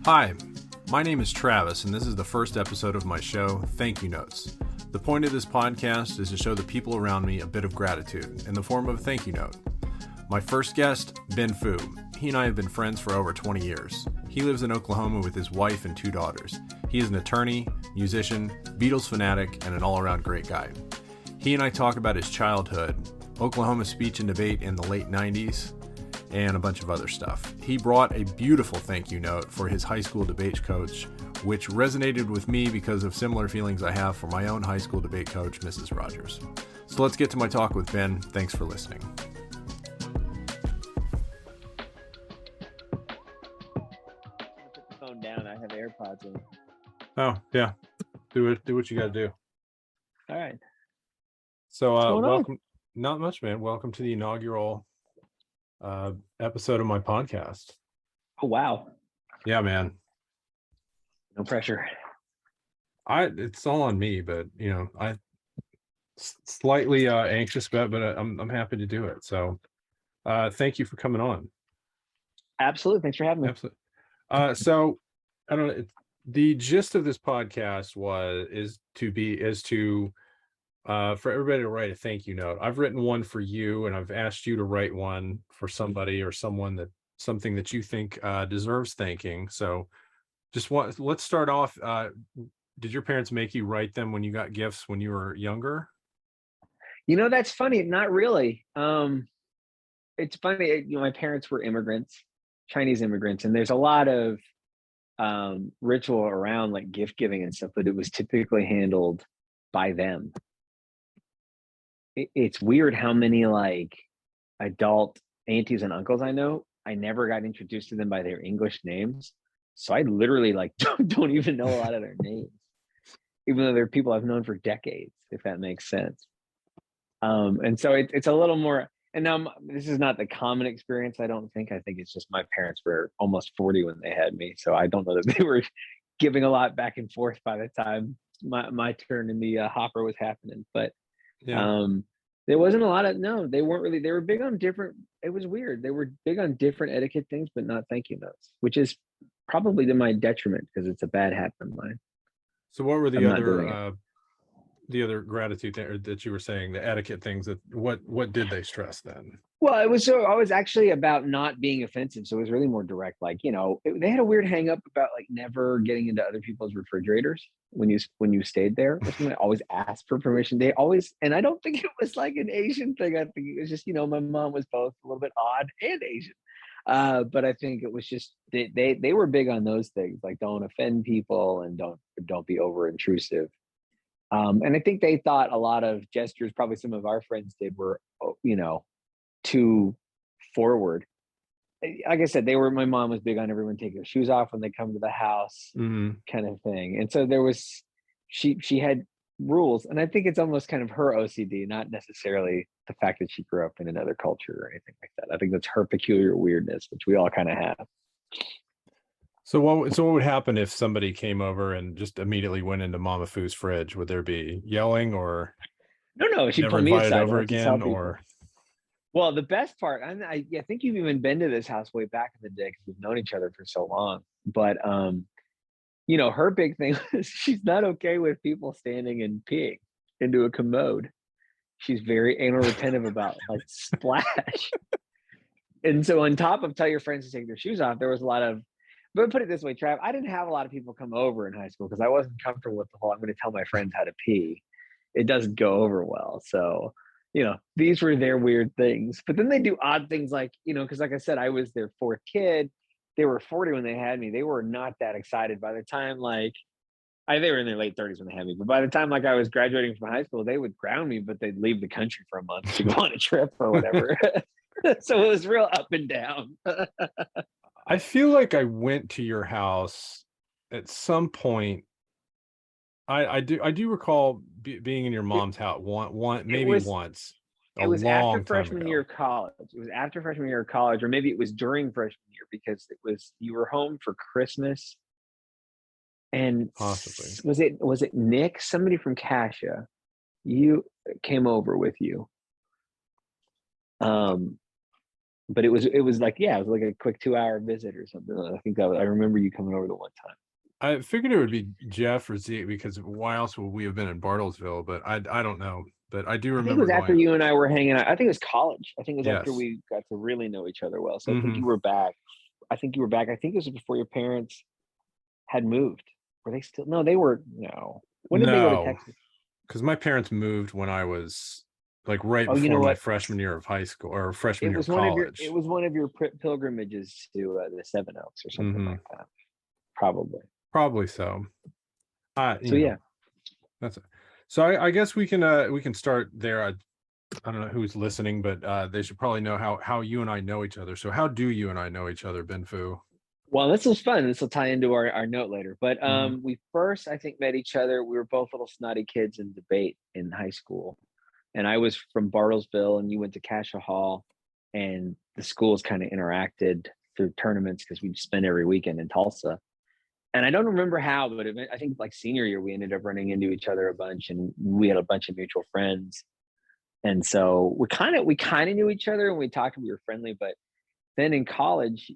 Hi, my name is Travis, and this is the first episode of my show, Thank You Notes. The point of this podcast is to show the people around me a bit of gratitude in the form of a thank you note. My first guest, Ben Fu. He and I have been friends for over 20 years. He lives in Oklahoma with his wife and 2 daughters. He is an attorney, musician, Beatles fanatic, and an all-around great guy. He and I talk about his childhood, Oklahoma speech and debate in the late 90s, and a bunch of other stuff. He brought a beautiful thank you note for his high school debate coach, which resonated with me because of similar feelings I have for my own high school debate coach, Mrs. Rodgers. So let's get to my talk with Ben. Thanks for listening. Put the phone down. I have AirPods in. Oh, yeah. Do what you got to do. All right. So What's going welcome. Not much, man. Welcome to the inaugural episode of my podcast. Oh, wow. Yeah, man. No pressure. It's all on me, but I slightly anxious about, but I'm happy to do it. So thank you for coming on. Absolutely. Thanks for having me. Absolutely. So I don't know. The gist of this podcast is to for everybody to write a thank you note. I've written one for you, and I've asked you to write one for somebody or something that you think deserves thanking. So let's start off. Did your parents make you write them when you got gifts when you were younger? That's funny. Not really. It's funny. My parents were immigrants, Chinese immigrants, and there's a lot of ritual around like gift giving and stuff, but it was typically handled by them. It's weird how many like adult aunties and uncles I know, I never got introduced to them by their English names. So I literally like don't even know a lot of their names, even though they're people I've known for decades, if that makes sense. And so it's a little more, and now this is not the common experience. I think it's just my parents were almost 40 when they had me. So I don't know that they were giving a lot back and forth by the time my turn in the hopper was happening. But Yeah. there wasn't a lot of, no, they weren't really, they were big on different, it was weird. They were big on different etiquette things, but not thank you notes, which is probably to my detriment because it's a bad habit of mine. So what were I'm not doing it. the other gratitude that you were saying, the etiquette things, that what did they stress then? Well, it was actually about not being offensive. So it was really more direct. Like, they had a weird hang up about like never getting into other people's refrigerators when you stayed there. They always asked for permission. They always, and I don't think it was like an Asian thing. I think it was just, my mom was both a little bit odd and Asian. But I think it was just, they were big on those things, like don't offend people and don't be over intrusive. And I think they thought a lot of gestures, probably some of our friends did, were, too forward. Like I said, my mom was big on everyone taking their shoes off when they come to the house, kind of thing. And so she had rules, and I think it's almost kind of her OCD, not necessarily the fact that she grew up in another culture or anything like that. I think that's her peculiar weirdness, which we all kind of have. So what would happen if somebody came over and just immediately went into Mama Foo's fridge? Would there be yelling, or No, she never pulled me invited aside over and let to tell again, people. or? Well, the best part, I think you've even been to this house way back in the day because we've known each other for so long. But her big thing was she's not okay with people standing and peeing into a commode. She's very anal retentive about like splash. And so on top of tell your friends to take their shoes off, there was a lot of, but put it this way, Trav, I didn't have a lot of people come over in high school because I wasn't comfortable with the whole, I'm going to tell my friends how to pee. It doesn't go over well. So, these were their weird things. But then they do odd things like, because like I said, I was their 4th kid. They were 40 when they had me. They were not that excited by the time, they were in their late 30s when they had me. But by the time, I was graduating from high school, they would ground me, but they'd leave the country for a month to go on a trip or whatever. So it was real up and down. I feel like I went to your house at some point. I do recall being in your mom's house once. It was after Long time freshman ago. year of college. It was after freshman year of college, or maybe it was during freshman year because you were home for Christmas. And Possibly. was it Nick? Somebody from Cassia, you came over with you. But it was like, yeah, it was like a quick 2-hour visit or something. I think I remember you coming over the one time. I figured it would be Jeff or Zeke, because why else would we have been in Bartlesville? But I don't know. But I do I think it remember was after going. you and I were hanging out. I think it was college. I think it was after Yes. we got to really know each other well. So I think Hmm. you were back. I think you were back. I think it was before your parents had moved. Were they still? No, they were. No. When did they go to No, Texas? because my parents moved when I was like right Oh, you know before my what? freshman year of high school or freshman It year of was one of your. It college. was one of your pilgrimages to the Seven Oaks or something Hmm. like that. Probably. Probably so. So You know, yeah. that's it. So I guess we can start there. I don't know who's listening, but they should probably know how you and I know each other. So how do you and I know each other, Ben Fu? Well, this was fun. This will tie into our note later. But Hmm. we first, I think, met each other. We were both little snotty kids in debate in high school. And I was from Bartlesville, and you went to Cassia Hall, and the schools kind of interacted through tournaments because we'd spend every weekend in Tulsa. And I don't remember how, but I think like senior year, we ended up running into each other a bunch, and we had a bunch of mutual friends. And so we kind of knew each other, and we talked, and we were friendly. But then in college,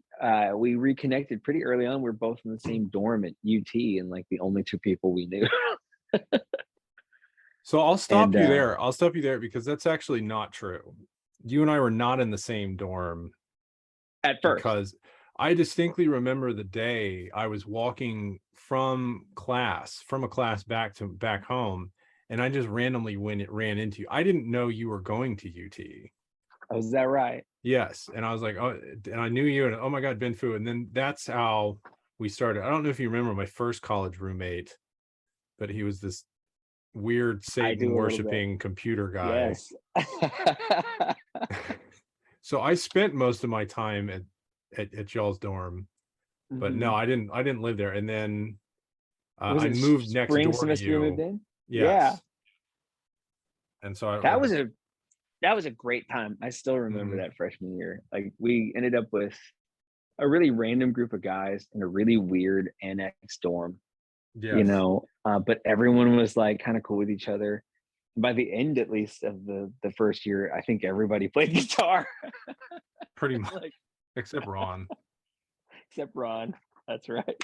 we reconnected pretty early on. We were both in the same dorm at UT, and like the only two people we knew. So And I'll stop you there because that's actually not true. You and I were not in the same dorm, at first, because I distinctly remember the day I was walking from a class back home, and I just randomly ran into you. I didn't know you were going to UT. was that right? Yes, and I was like, oh, and I knew you, and oh my God, Ben Fu, and then that's how we started. I don't know if you remember my first college roommate, but he was this weird I Satan do a little bit. worshiping computer guy. Yes. So I spent most of my time at y'all's dorm, but no, Mhm. I didn't live there. And then Was I it moved next spring door to semester you moved you. in? Yeah. Yes, and so That was a that was a great time. I still remember mhm, that freshman year. Like we ended up with a really random group of guys in a really weird annex dorm, yes, but everyone was like kind of cool with each other. By the end, at least, of the first year, I think everybody played guitar. pretty much, Like, except Ron. except Ron. That's right.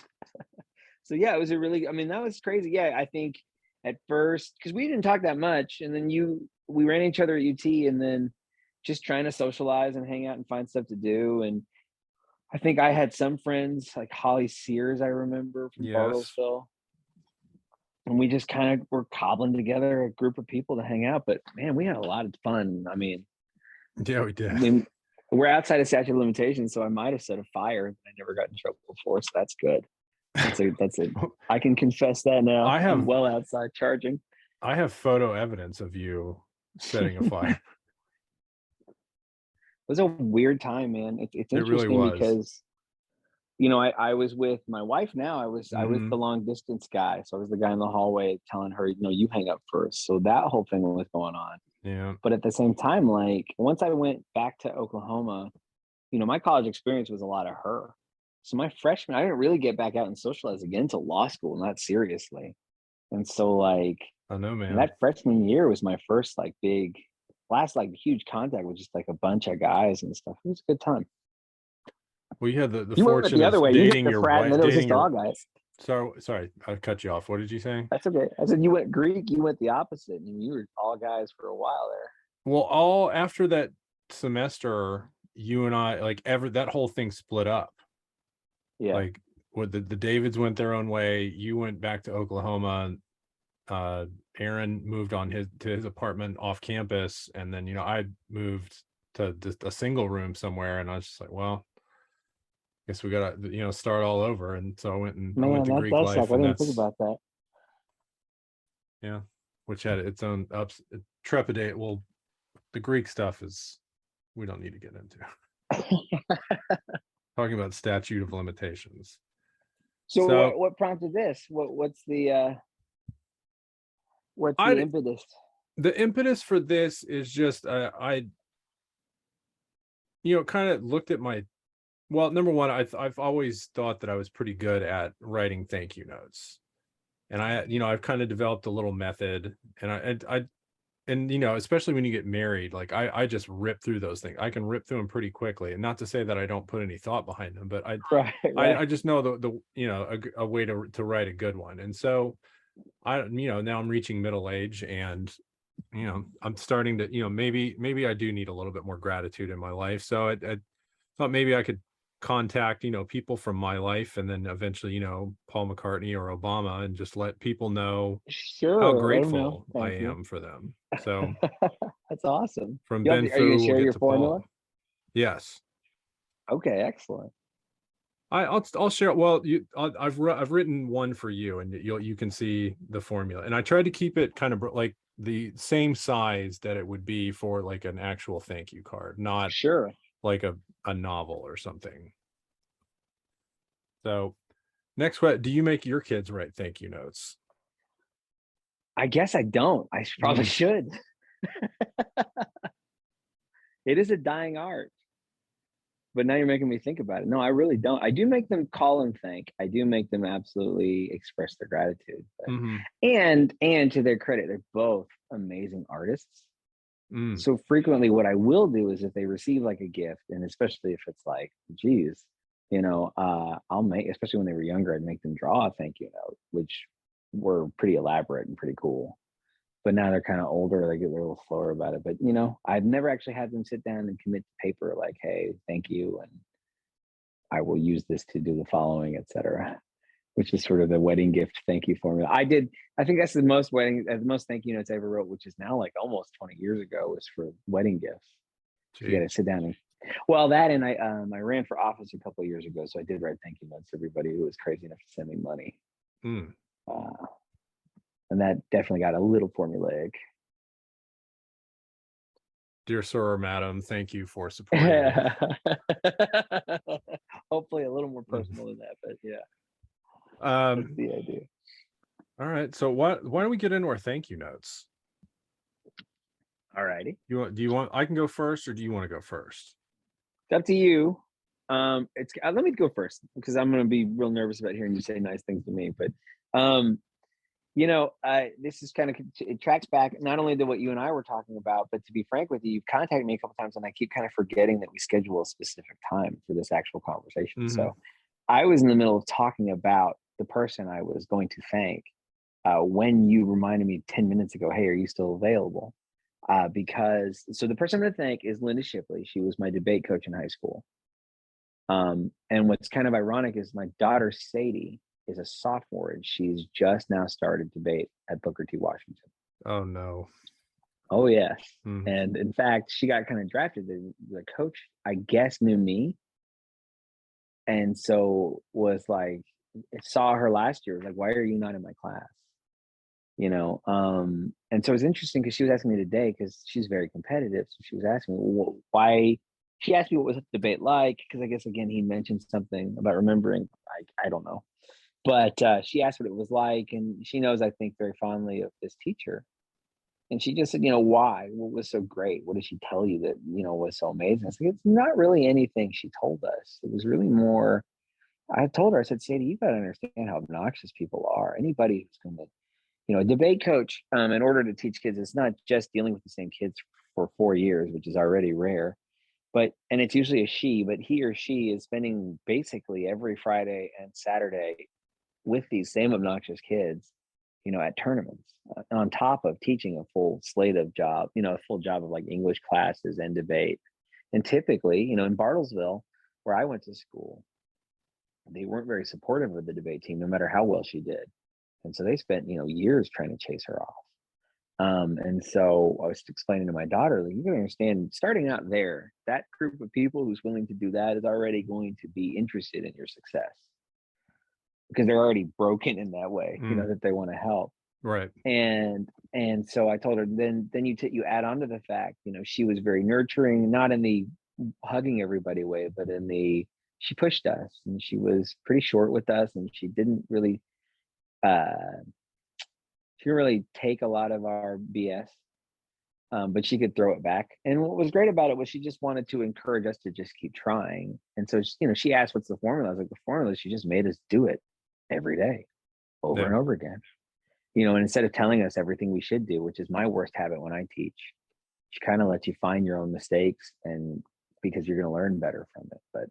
So yeah, it was a really, I mean, that was crazy. Yeah, I think at first, because we didn't talk that much, and then we ran each other at UT, and then just trying to socialize and hang out and find stuff to do. And I think I had some friends like Holly Sears, I remember from Yes, Bartlesville, and we just kind of were cobbling together a group of people to hang out. But man, we had a lot of fun. I mean, yeah, we did. we, we're outside of statute of limitations, so I might have set a fire and I never got in trouble before, so that's good. That's a I can confess that now. I I'm have well outside charging. I have photo evidence of you setting a It fire. was a weird time, man. It's It really interesting was. because I was with my wife now. I was Hmm. the long distance guy. So I was the guy in the hallway telling her, you hang up first. So that whole thing was going on. Yeah. But at the same time, like once I went back to Oklahoma, my college experience was a lot of her. So my freshman, I didn't really get back out and socialize again till law school, not seriously. And so like I know, man. that freshman year was my first like big last like huge contact with just like a bunch of guys and stuff. It was a good time. Well, you had the You went fortune the of other way. You hit dating the your frat, and wife, then it was dating just your. all guys. So sorry, I cut you off. What did you say? That's okay. I said you went Greek. You went the opposite, and you were all guys for a while there. Well, all after that semester, you and I, like, ever that whole thing split up. Yeah. Like, what the Davids went their own way. You went back to Oklahoma. Aaron moved on to his apartment off campus, and then I moved to just a single room somewhere, and I was just like, well, guess we gotta start all over. And so I went Man, to that Greek that sucked. life, I and didn't think that's, about that. yeah, which had its own ups, trepidate. Well, the Greek stuff is, we don't need to get into. Talking about statute of limitations. So So what prompted this? What's the I impetus? the impetus for this is just I kind of looked at my, well, number one, I've always thought that I was pretty good at writing thank you notes, and I've kind of developed a little method, and I and especially when you get married, like I just rip through those things. I can rip through them pretty quickly, and not to say that I don't put any thought behind them, but Right, I right. just know a way to write a good one. And so now I'm reaching middle age, and I'm starting to, maybe I do need a little bit more gratitude in my life. So I thought maybe I could contact, people from my life, and then eventually, Paul McCartney or Obama, and just let people know how Sure. Let them know. grateful I Thank you. am for them. So That's awesome. from You have Ben to, are you gonna Fu, we'll share get your to formula? Paul. Yes. Okay, excellent. I'll share. Well, I've written one for you, and you can see the formula. And I tried to keep it kind of like the same size that it would be for like an actual thank you card, not Sure. like a novel or something. So next question: do you make your kids write thank you notes? I guess I don't. Probably Mm, should. It is a dying art. But now you're making me think about it. No, I really don't. I do make them call and thank. I do make them absolutely express their gratitude. But, mm-hmm, and to their credit, they're both amazing artists. mm, So frequently what I will do is if they receive like a gift, and especially if it's like, geez, I'll make, especially when they were younger, I'd make them draw a thank you note, which were pretty elaborate and pretty cool. But now they're kind of older, they get a little slower about it. But I've never actually had them sit down and commit to paper like, hey, thank you, and I will use this to do the following, etc. Which is sort of the wedding gift thank you formula. I think that's the most thank you notes I ever wrote, which is now like almost 20 years ago, was for wedding gifts. You got to geez. sit down and, well, that, and I ran for office a couple of years ago, so I did write thank you notes to everybody who was crazy enough to send me money, Mm. uh, and that definitely got a little formulaic. Dear sir or madam, thank you for supporting me. Hopefully, a little more Mhm. personal than that, but yeah, that's Um, the idea. all right. So why don't we get into our thank you notes? All righty. Do you want I can go first, or do you want to go first? It's up to you. It's let me go first because I'm going to be real nervous about hearing you say nice things to me. But um, this is kind of, it tracks back not only to what you and I were talking about, but to be frank with you, you've contacted me a couple times, and I keep kind of forgetting that we schedule a specific time for this actual conversation. Mm-hmm. So I was in the middle of talking about the person I was going to thank when you reminded me 10 minutes ago, hey, are you still available? Because so the person I'm going to thank is Linda Shipley. She was my debate coach in high school. And what's kind of ironic is my daughter Sadie is a sophomore, and she's just now started debate at Booker T. Washington. Oh no. Oh yes, Mm. and in fact, she got kind of drafted. The coach, I guess, knew me, and so was like, saw her last year. Was like, why are you not in my class? And so it's interesting because she was asking me today, because she's very competitive, so she was asking me, well, why. She asked me what was the debate like, because I guess again he mentioned something about remembering. I don't know, but she asked what it was like, and she knows I think very fondly of this teacher, and she just said, why, what was so great, what did she tell you that was so amazing? I said, it's not really anything she told us, it was really more. I told her, I said, Sadie, you got to understand how obnoxious people are. Anybody who's going to, a debate coach, in order to teach kids, it's not just dealing with the same kids for 4 years, which is already rare, and it's usually a she, but he or she is spending basically every Friday and Saturday with these same obnoxious kids, at tournaments, on top of teaching a full slate of job, a full job of like English classes and debate. And typically, in Bartlesville, where I went to school, they weren't very supportive of the debate team, no matter how well she did. And so they spent, years trying to chase her off. And so I was explaining to my daughter, like, you can understand, starting out there, that group of people who's willing to do that is already going to be interested in your success, because they're already broken in that way, Mm. that they want to help. Right. And so I told her, then you add on to the fact, she was very nurturing, not in the hugging everybody way, but in the, she pushed us, and she was pretty short with us, and uh she didn't really take a lot of our BS, but she could throw it back. And what was great about it was she just wanted to encourage us to just keep trying. And so, she asked, what's the formula? I was like, the formula is she just made us do it every day, over Yeah. and over again. And instead of telling us everything we should do, which is my worst habit when I teach, she kind of lets you find your own mistakes, and because you're going to learn better from it. But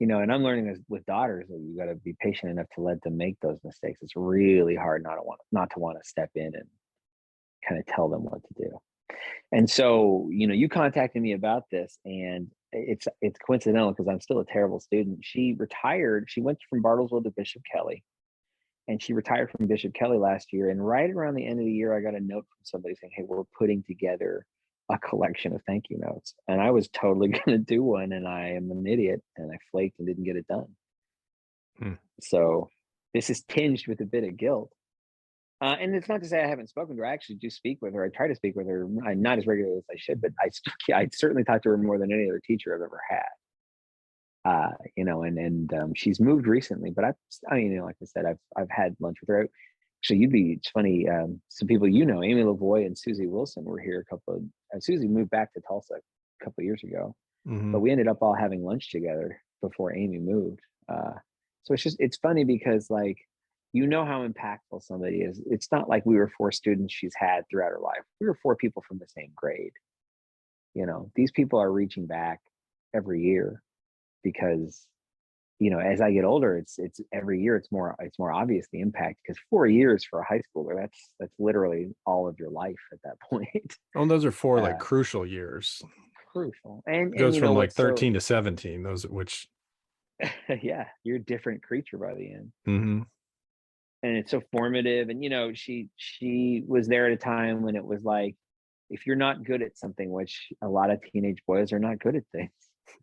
and I'm learning this with daughters, that you got to be patient enough to let them make those mistakes. It's really hard not to want to step in and kind of tell them what to do. And so, you contacted me about this, and it's coincidental because I'm still a terrible student. She retired. She went from Bartlesville to Bishop Kelly, and she retired from Bishop Kelly last year. And right around the end of the year, I got a note from somebody saying, "Hey, we're putting together a collection of thank you notes." And I was totally going to do one, and I am an idiot, and I flaked and didn't get it done. So this is tinged with a bit of guilt. And it's not to say I haven't spoken to her. I actually do speak with her. I try to speak with her, not as regularly as I should, but I certainly talk to her more than any other teacher I've ever had. And she's moved recently, but like I said, I've had lunch with her. Actually, it's funny. Some people, Amy Lavoie and Susie Wilson were here Susie moved back to Tulsa a couple of years ago, but we ended up all having lunch together before Amy moved. So it's funny because how impactful somebody is. It's not like we were 4 students she's had throughout her life. We were 4 people from the same grade. These people are reaching back every year because, as I get older, it's every year it's more obvious the impact, because 4 years for a high schooler, that's literally all of your life at that point. Oh, those are 4 crucial years. Crucial. And it goes from 13 to 17, those which yeah, you're a different creature by the end. Mm-hmm. And it's so formative. And she was there at a time when it was like, if you're not good at something, which a lot of teenage boys are not good at things.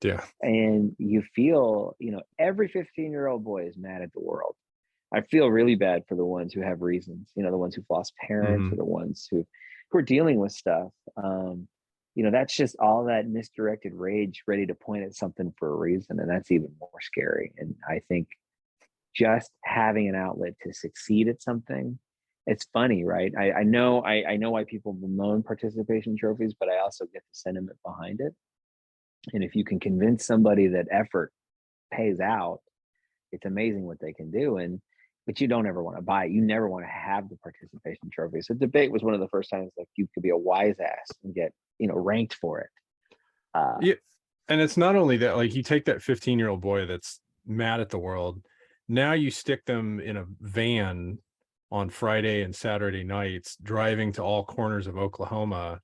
Yeah. And you feel, every 15-year-old boy is mad at the world. I feel really bad for the ones who have reasons, the ones who've lost parents, or the ones who are dealing with stuff. That's just all that misdirected rage ready to point at something for a reason. And that's even more scary. And I think just having an outlet to succeed at something, it's funny, right? I know why people bemoan participation trophies, but I also get the sentiment behind it. And if you can convince somebody that effort pays out, it's amazing what they can do. But you don't ever want to buy it. You never want to have the participation trophy. So debate was one of the first times you could be a wise ass and get, ranked for it. Yeah. And it's not only that, you take that 15-year-old boy that's mad at the world. Now you stick them in a van on Friday and Saturday nights, driving to all corners of Oklahoma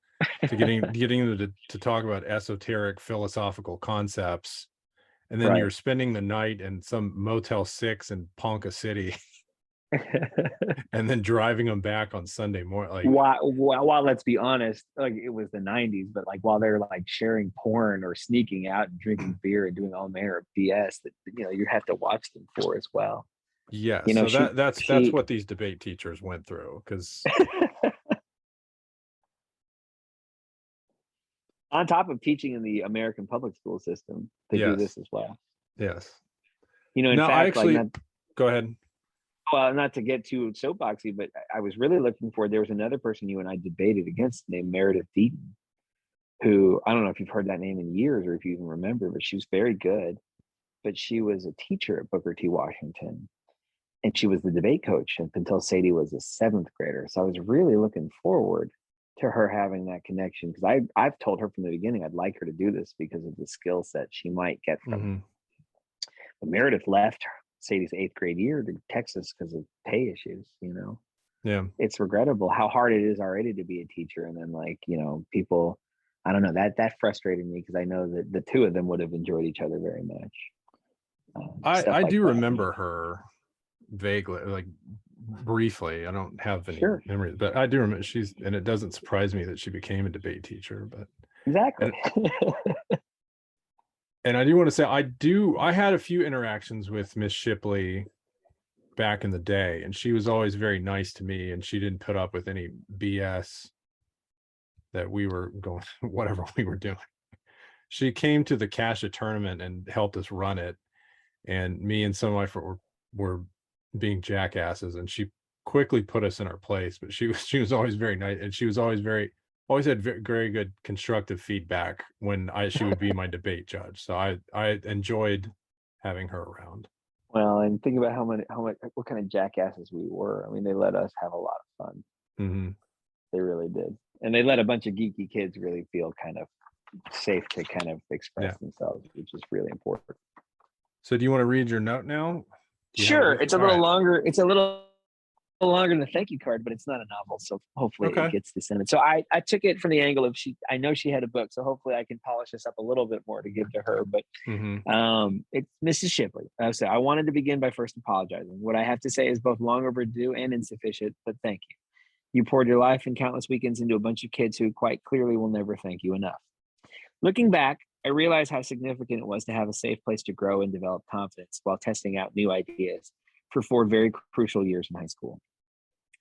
to getting them to talk about esoteric philosophical concepts. And then you're spending the night in some Motel 6 in Ponca City and then driving them back on Sunday morning. While let's be honest, it was the 90s, but while they're sharing porn or sneaking out and drinking beer and doing all manner of BS that you have to watch them for as well. Yeah, so that's what these debate teachers went through, because on top of teaching in the American public school system, they do this as well. Yes. In fact, go ahead. Well, not to get too soapboxy, but I was really looking for, there was another person you and I debated against named Meredith Deaton, who, I don't know if you've heard that name in years or if you even remember, but she was very good. But she was a teacher at Booker T. Washington, and she was the debate coach until Sadie was a 7th grader. So I was really looking forward to her having that connection, because I've told her from the beginning I'd like her to do this because of the skill set she might get from But Meredith left Sadie's 8th grade year to Texas because of pay issues. Yeah, it's regrettable how hard it is already to be a teacher, and then people, I don't know, that frustrated me, because I know that the 2 of them would have enjoyed each other very much. I do remember her vaguely, briefly. I don't have any memory, but I do remember and it doesn't surprise me that she became a debate teacher. But exactly. And I do want to say I had a few interactions with Miss Shipley back in the day, and she was always very nice to me, and she didn't put up with any BS that we were going whatever we were doing. She came to the Casha tournament and helped us run it, and me and some of my friends were being jackasses, and she quickly put us in our place. But she was always very nice, and she was always had very good constructive feedback when she would be my debate judge. So I enjoyed having her around. Well, and think about what kind of jackasses we were. I mean, they let us have a lot of fun. Mm-hmm. They really did. And they let a bunch of geeky kids really feel kind of safe to kind of express themselves, which is really important. So do you want to read your note now? Sure. It's a little longer. It's a little longer than the thank you card, but it's not a novel. So hopefully it gets the sentiment. So I took it from the angle of I know she had a book, so hopefully I can polish this up a little bit more to give to her. But it's Mrs. Shipley. So I wanted to begin by first apologizing. What I have to say is both long overdue and insufficient, but thank you. You poured your life and countless weekends into a bunch of kids who quite clearly will never thank you enough. Looking back, I realized how significant it was to have a safe place to grow and develop confidence while testing out new ideas for 4 very crucial years in high school.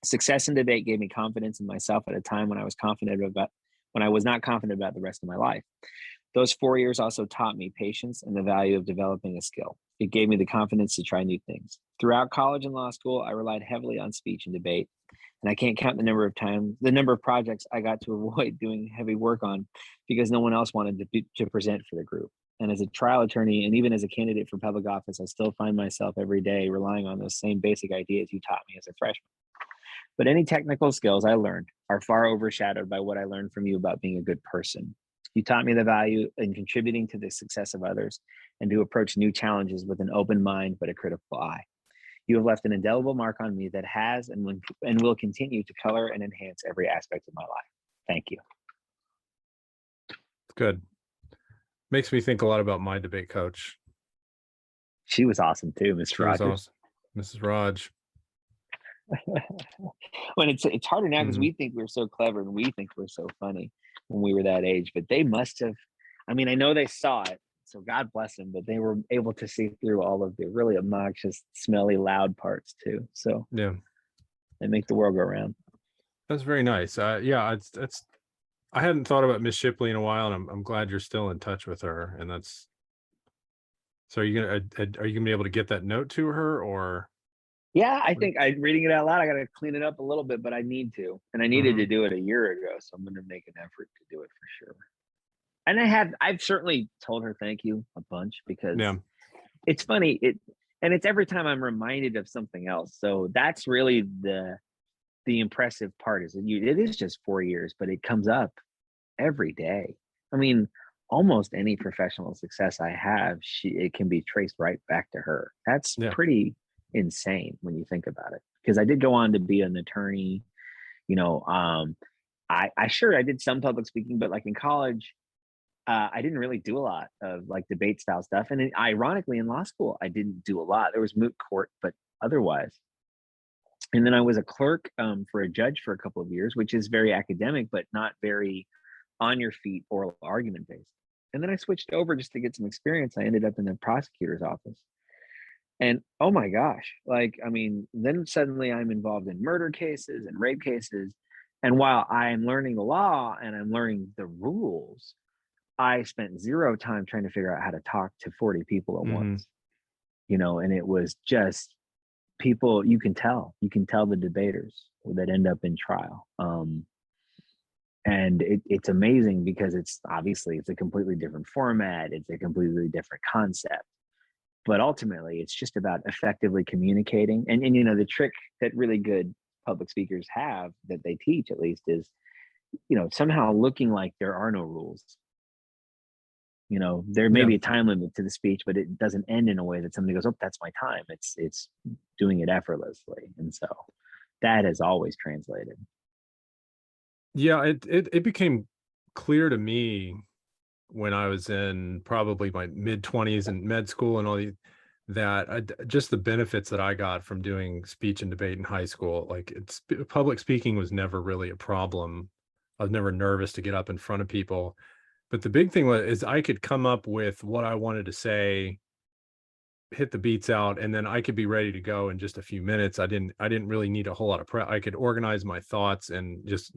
Success in debate gave me confidence in myself at a time when I was not confident about the rest of my life. Those 4 years also taught me patience and the value of developing a skill. It gave me the confidence to try new things. Throughout college and law school, I relied heavily on speech and debate. And I can't count the number of projects I got to avoid doing heavy work on because no one else wanted to present for the group. And as a trial attorney, and even as a candidate for public office, I still find myself every day relying on those same basic ideas you taught me as a freshman. But any technical skills I learned are far overshadowed by what I learned from you about being a good person. You taught me the value in contributing to the success of others and to approach new challenges with an open mind but a critical eye. You have left an indelible mark on me that has and will continue to color and enhance every aspect of my life. Thank you. Good. Makes me think a lot about my debate coach. She was awesome too, Miss Rodgers. Awesome. Mrs. Rodgers. When it's harder now because we think we're so clever and we think we're so funny when we were that age, but they must have. I mean, I know they saw it, so God bless them, but they were able to see through all of the really obnoxious, smelly, loud parts too. So yeah, they make the world go round. That's very nice. It's I hadn't thought about Miss Shipley in a while, and I'm glad you're still in touch with her. And that's so. Are you gonna be able to get that note to her, or? Yeah, I think I'm reading it out loud. I got to clean it up a little bit, but I need to, and I needed to do it a year ago, so I'm going to make an effort to do it for sure. And I've certainly told her thank you a bunch because it's funny. It's every time I'm reminded of something else. So that's really the impressive part is that it is just 4 years, but it comes up every day. I mean, almost any professional success I have, it can be traced right back to her. That's pretty insane when you think about it, because I did go on to be an attorney. I did some public speaking, but like in college, I didn't really do a lot of like debate style stuff. And ironically, in law school, I didn't do a lot. There was moot court, but otherwise. And then I was a clerk for a judge for a couple of years, which is very academic, but not very on your feet oral argument based. And then I switched over just to get some experience. I ended up in the prosecutor's office. And oh my gosh, then suddenly I'm involved in murder cases and rape cases. And while I'm learning the law and I'm learning the rules, I spent zero time trying to figure out how to talk to 40 people at once, and it was just people, you can tell the debaters that end up in trial. And it's amazing because it's a completely different format. It's a completely different concept. But ultimately, it's just about effectively communicating. And the trick that really good public speakers have that they teach, at least, is, somehow looking like there are no rules. There may be a time limit to the speech, but it doesn't end in a way that somebody goes, "Oh, that's my time." It's doing it effortlessly. And so that has always translated. Yeah, it became clear to me when I was in probably my mid-20s in med school and all that just the benefits that I got from doing speech and debate in high school. Like public speaking was never really a problem. I was never nervous to get up in front of people. But the big thing is I could come up with what I wanted to say, hit the beats out, and then I could be ready to go in just a few minutes. I didn't really need a whole lot of prep. I could organize my thoughts and just,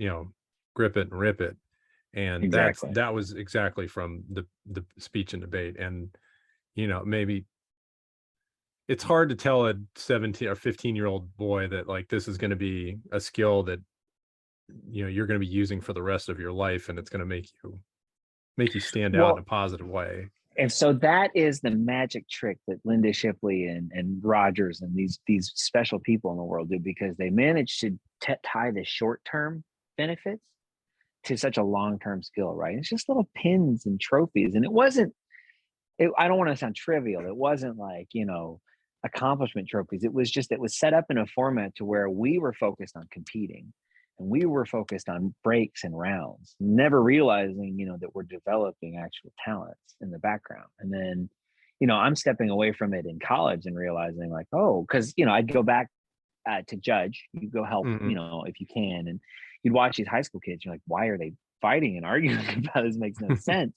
grip it and rip it. And that was exactly from the speech and debate. And, maybe it's hard to tell a 17 or 15-year-old boy that like, this is going to be a skill that, you're going to be using for the rest of your life. And it's going to make you stand out in a positive way. And so that is the magic trick that Linda Shipley and Rodgers and these special people in the world do, because they manage to tie the short-term benefits to such a long-term skill, right? It's just little pins and trophies. And I don't want to sound trivial. It wasn't like, accomplishment trophies. It was set up in a format to where we were focused on competing and we were focused on breaks and rounds, never realizing, that we're developing actual talents in the background. And then, I'm stepping away from it in college and realizing like, oh, because, I'd go back to judge, you go help, if you can. And you'd watch these high school kids, you're like, why are they fighting and arguing about this? Makes no sense.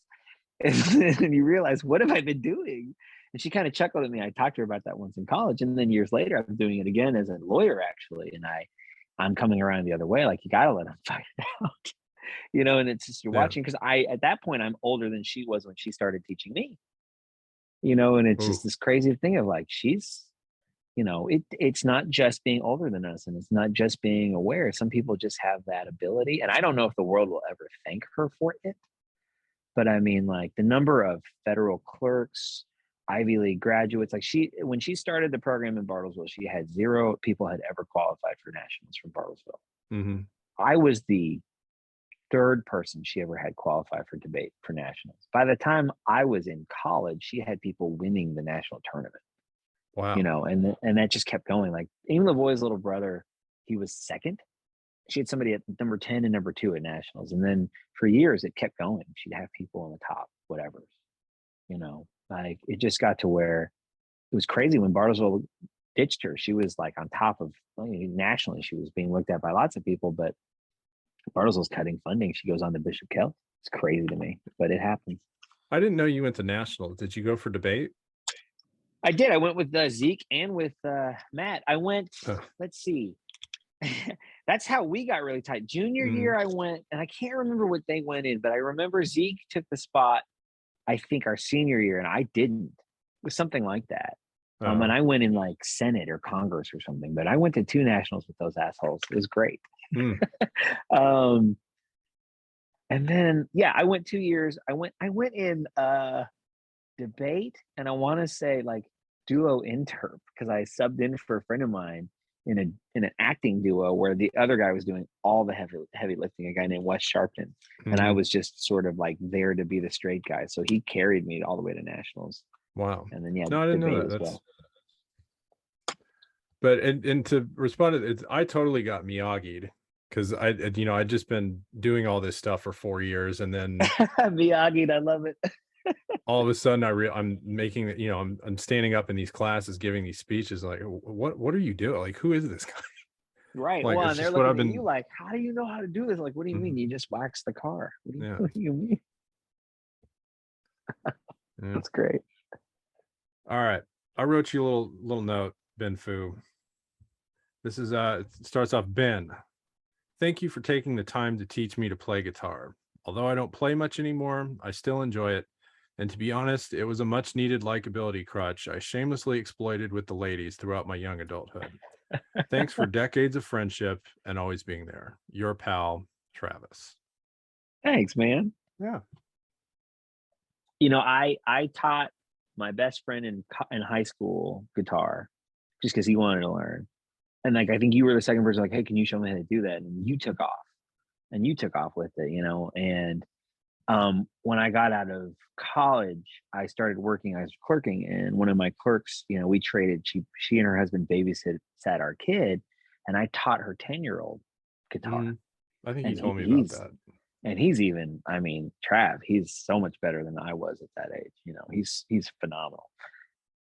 And you realize, what have I been doing? And she kind of chuckled at me. I talked to her about that once in college. And then years later, I'm doing it again as a lawyer, actually. And I'm coming around the other way. Like, you got to let them fight it out, and it's just, you're watching. Cause at that point, I'm older than she was when she started teaching me, and it's just this crazy thing of like, she's, it's not just being older than us, and it's not just being aware. Some people just have that ability. And I don't know if the world will ever thank her for it. But I mean, like, the number of federal clerks, Ivy League graduates, like when she started the program in Bartlesville, she had 0 people had ever qualified for nationals from Bartlesville. Mm-hmm. I was the 3rd person she ever had qualify for debate for nationals. By the time I was in college, she had people winning the national tournament. Wow. And that just kept going. Like, Amy Lavoie's little brother, he was 2nd. She had somebody at number 10 and number 2 at nationals. And then for years it kept going. She'd have people on the top, whatever, like, it just got to where it was crazy when Bartlesville ditched her. She was like on top of, nationally, she was being looked at by lots of people, but Bartlesville's cutting funding. She goes on to Bishop Kell. It's crazy to me, but it happens. I didn't know you went to nationals. Did you go for debate? I did. I went with Zeke and with Matt. I went, let's see. That's how we got really tight. Junior year, I went, and I can't remember what they went in, but I remember Zeke took the spot, I think, our senior year, and I didn't. It was something like that. And I went in like Senate or Congress or something, but I went to 2 nationals with those assholes. It was great. And then, I went 2 years. I went in debate, and I want to say like duo interp, because I subbed in for a friend of mine in an acting duo where the other guy was doing all the heavy lifting, a guy named Wes Sharpton. And I was just sort of like there to be the straight guy. So he carried me all the way to nationals. Wow. And then no, I didn't know that. Well. But and to respond to it, I totally got Miyagi'd, because I'd just been doing all this stuff for 4 years, and then Miyagi'd, I love it. all of a sudden I'm making it, I'm standing up in these classes, giving these speeches, like, what are you doing? Like, who is this guy? Right. Like, well, and they're looking at you like, how do you know how to do this? Like, what do you mean? You just wax the car. What do you mean? That's great. All right. I wrote you a little note, Ben Fu. This is it starts off, Ben. Thank you for taking the time to teach me to play guitar. Although I don't play much anymore, I still enjoy it. And to be honest, it was a much needed likability crutch I shamelessly exploited with the ladies throughout my young adulthood. Thanks for decades of friendship and always being there. Your pal, Travis. Thanks, man. Yeah. I taught my best friend in high school guitar just because he wanted to learn. And like, I think you were the second person like, hey, can you show me how to do that? And you took off with it, and when I got out of college, I started working. I was clerking, and one of my clerks, we traded. She and her husband babysat our kid, and I taught her 10-year-old guitar. I think he told me about that. And he's even, Trav, he's so much better than I was at that age. He's phenomenal.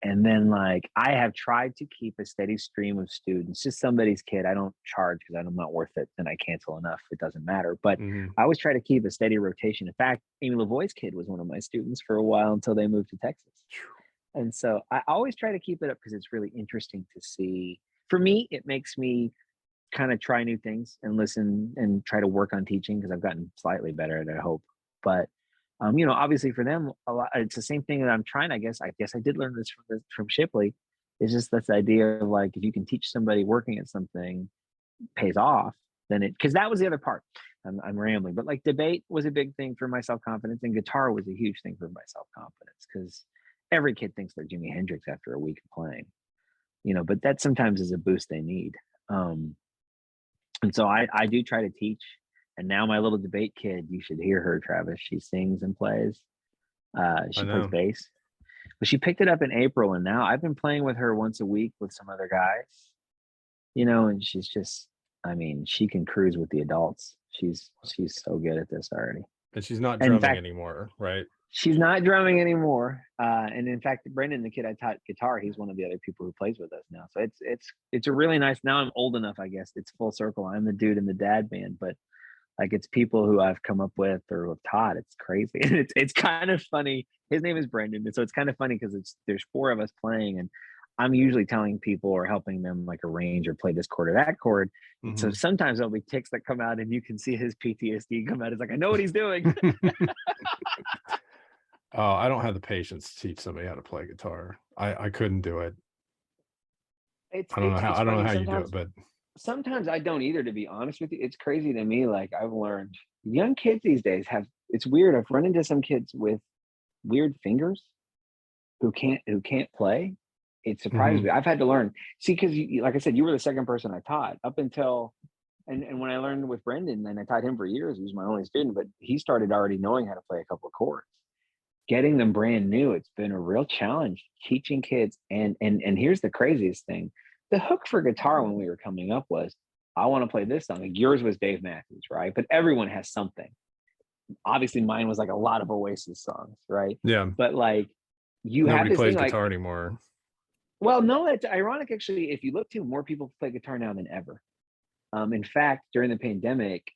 And then like, I have tried to keep a steady stream of students, just somebody's kid. I don't charge because I'm not worth it. Then I cancel enough. It doesn't matter. But I always try to keep a steady rotation. In fact, Amy Lavoie's kid was one of my students for a while until they moved to Texas. And so I always try to keep it up because it's really interesting to see. For me, it makes me kind of try new things and listen and try to work on teaching because I've gotten slightly better at it, I hope. But obviously for them, a lot, it's the same thing that I'm trying. I guess I did learn this from Shipley. It's just this idea of like, if you can teach somebody working at something pays off, then because that was the other part. I'm rambling, but like debate was a big thing for my self-confidence, and guitar was a huge thing for my self-confidence because every kid thinks they're Jimi Hendrix after a week of playing, but that sometimes is a boost they need. Um, and so I do try to teach. And now my little debate kid, you should hear her, Travis. She sings and plays. I She plays know. bass, but she picked it up in April, and now I've been playing with her once a week with some other guys, and she's just, I mean, she can cruise with the adults. She's so good at this already. And she's not And in drumming fact, anymore, right? she's not drumming anymore. And in fact, Brendan, the kid I taught guitar, he's one of the other people who plays with us now. So it's a really nice. Now I'm old enough, I guess. It's full circle. I'm the dude in the dad band, but like it's people who I've come up with or have taught. It's crazy. And it's kind of funny. His name is Brendan. And so it's kind of funny because there's four of us playing, and I'm usually telling people or helping them like arrange or play this chord or that chord. And so sometimes there'll be ticks that come out and you can see his PTSD come out. It's like, I know what he's doing. Oh, I don't have the patience to teach somebody how to play guitar. I couldn't do it. I don't know how you do it, but sometimes I don't either, to be honest with you. It's crazy to me. Like I've learned young kids these days it's weird. I've run into some kids with weird fingers who can't play. It surprised me. I've had to learn. See, because like I said, you were the second person I taught up until, and when I learned with Brendan, and I taught him for years, he was my only student, but he started already knowing how to play a couple of chords. Getting them brand new, it's been a real challenge teaching kids. And here's the craziest thing. The hook for guitar when we were coming up was, I want to play this song. Like yours was Dave Matthews, right? But everyone has something. Obviously mine was like a lot of Oasis songs, right? yeah, But like you have nobody this plays thing guitar like, anymore. well, no, it's ironic actually. If you look too, more people play guitar now than ever. In fact, during the pandemic,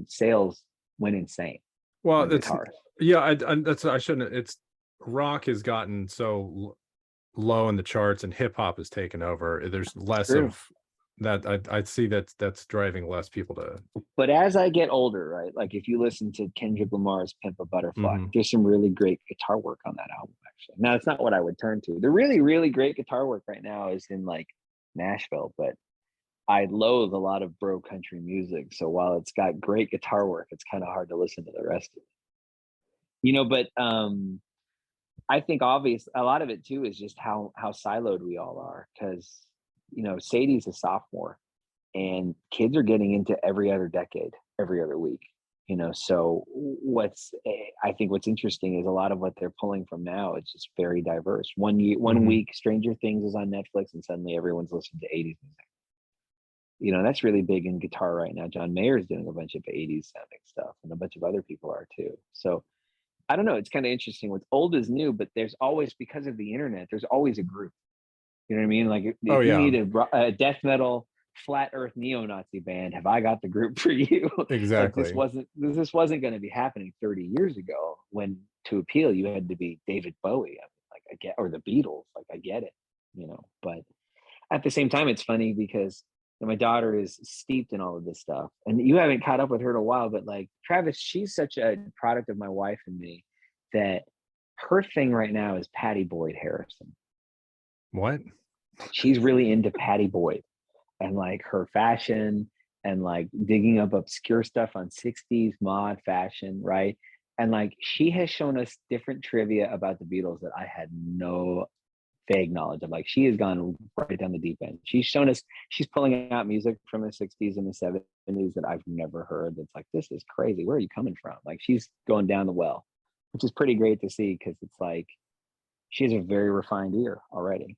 sales went insane Well, on guitars. I shouldn't. It's rock has gotten so low in the charts, and hip hop has taken over. There's less True. of that. I'd see that's driving less people to. But as I get older, right, like if you listen to Kendrick Lamar's Pimp a Butterfly, there's some really great guitar work on that album, actually. Now, it's not what I would turn to. The really, really great guitar work right now is in like Nashville, but I loathe a lot of bro country music. So while it's got great guitar work, it's kind of hard to listen to the rest of it. But I think obvious a lot of it too is just how siloed we all are, because Sadie's a sophomore and kids are getting into every other decade, every other week. So I think what's interesting is a lot of what they're pulling from now. It's just very diverse. One week, Stranger Things is on Netflix, and suddenly everyone's listening to 80s music. That's really big in guitar right now. John Mayer's doing a bunch of 80s sounding stuff, and a bunch of other people are too. So I don't know. It's kind of interesting. What's old is new, but there's always, because of the internet, there's always a group. You know what I mean? Like if you need a death metal, flat earth neo-Nazi band, have I got the group for you? Exactly. Like this wasn't going to be happening 30 years ago, when to appeal you had to be David Bowie. I get, or the Beatles. Like I get it, but at the same time, it's funny because my daughter is steeped in all of this stuff, and you haven't caught up with her in a while, but like Travis, she's such a product of my wife and me that her thing right now is Patty Boyd Harrison. What? She's really into Patty Boyd and like her fashion and like digging up obscure stuff on 60s mod fashion, right? And like she has shown us different trivia about the Beatles that I had no vague knowledge of. Like she has gone right down the deep end. She's shown us, she's pulling out music from the 60s and the 70s that I've never heard. That's like, this is crazy. Where are you coming from? Like she's going down the well, which is pretty great to see, because it's like she has a very refined ear already.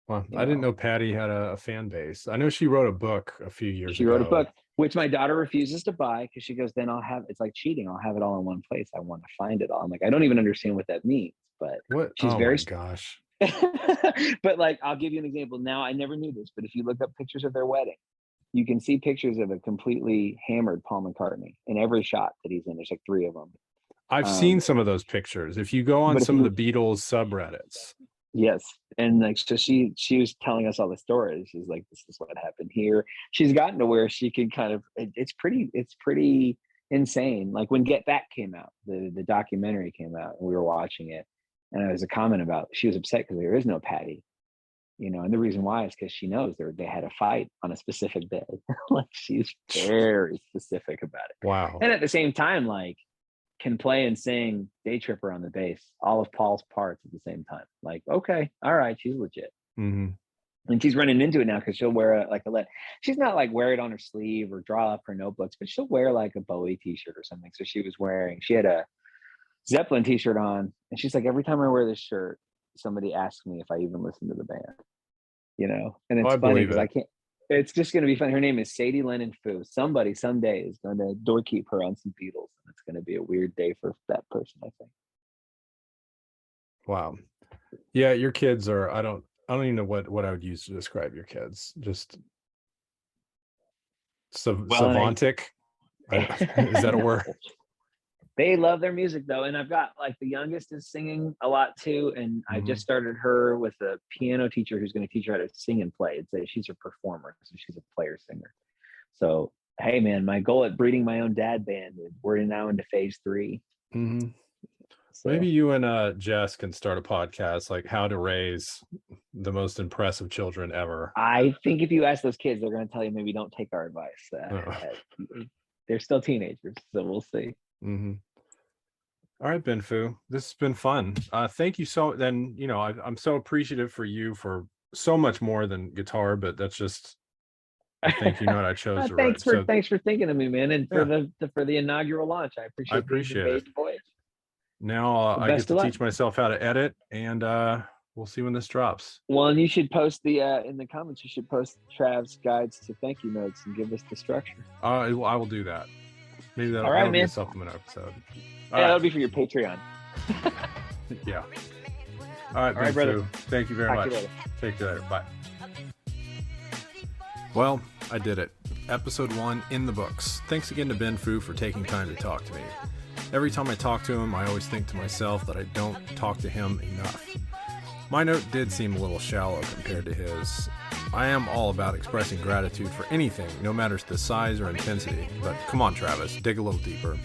Well, I didn't know Patty had a fan base. I know she wrote a book a few years ago. She wrote a book, which my daughter refuses to buy, because she goes, then it's like cheating. I'll have it all in one place. I want to find it all. I'm like, I don't even understand what that means, but what? She's my gosh. But like, I'll give you an example. Now, I never knew this, but if you look up pictures of their wedding, you can see pictures of a completely hammered Paul McCartney in every shot that he's in. There's like 3 of them. I've seen some of those pictures. If you go on some of the Beatles subreddits. Yes. And like, so she was telling us all the stories. She's like, this is what happened here. She's gotten to where she can kind of, it's pretty insane. Like when Get Back came out, the documentary came out, and we were watching it, and there was a comment about, she was upset because there is no Patty. And the reason why is because she knows they had a fight on a specific day. Like, she's very specific about it. Wow. And at the same time, like, can play and sing Day Tripper on the bass, all of Paul's parts at the same time. Like, okay, all right, she's legit. Mm-hmm. And she's running into it now because she'll wear she's not like wear it on her sleeve or draw up her notebooks, but she'll wear like a Bowie t-shirt or something. So she had a Zeppelin t-shirt on, and she's like, every time I wear this shirt, somebody asks me if I even listen to the band, and it's funny because I can't, it's just going to be fun. Her name is Sadie Lennon Foo. Somebody someday is going to doorkeep her on some Beatles, and it's going to be a weird day for that person, I think. Wow. Yeah, your kids are, I don't even know what I would use to describe your kids. Just savantic. Is that a word? They love their music though. And I've got like the youngest is singing a lot too. And I just started her with a piano teacher who's going to teach her how to sing and play. She's a performer, so she's a player singer. So, hey man, my goal at breeding my own dad band, we're now into phase 3. Mm-hmm. So, maybe you and Jess can start a podcast, like how to raise the most impressive children ever. I think if you ask those kids, they're going to tell you maybe don't take our advice. They're still teenagers, so we'll see. Mm-hmm. All right, Ben Fu, this has been fun. Thank you so. Then I'm so appreciative for you for so much more than guitar, but that's just a thank you note I chose to write. Thanks for thinking of me, man, and for the inaugural launch. I appreciate it. Now I get to teach myself how to edit, and we'll see when this drops. Well, and you should post in the comments. You should post Trav's guides to thank you notes and give us the structure. I will do that. Maybe that'll be a supplement episode. That'll be for your Patreon. Yeah. All right, brother. Thank you very much. Take care later. Bye. Well, I did it. Episode 1 in the books. Thanks again to Ben Fu for taking time to talk to me. Every time I talk to him, I always think to myself that I don't talk to him enough. My note did seem a little shallow compared to his. I am all about expressing gratitude for anything, no matter the size or intensity. But come on, Travis, dig a little deeper.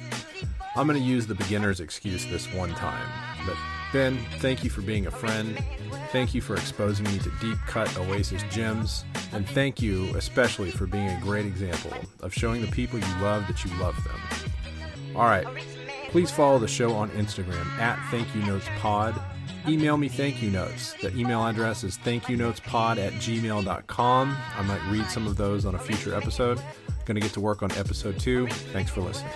I'm going to use the beginner's excuse this one time. But Ben, thank you for being a friend. Thank you for exposing me to deep cut Oasis gems. And thank you especially for being a great example of showing the people you love that you love them. All right. Please follow the show on Instagram at ThankYouNotesPod. Email me thank you notes. The email address is thankyouNotespod@gmail.com. I might read some of those on a future episode. Going to get to work on episode 2. Thanks for listening.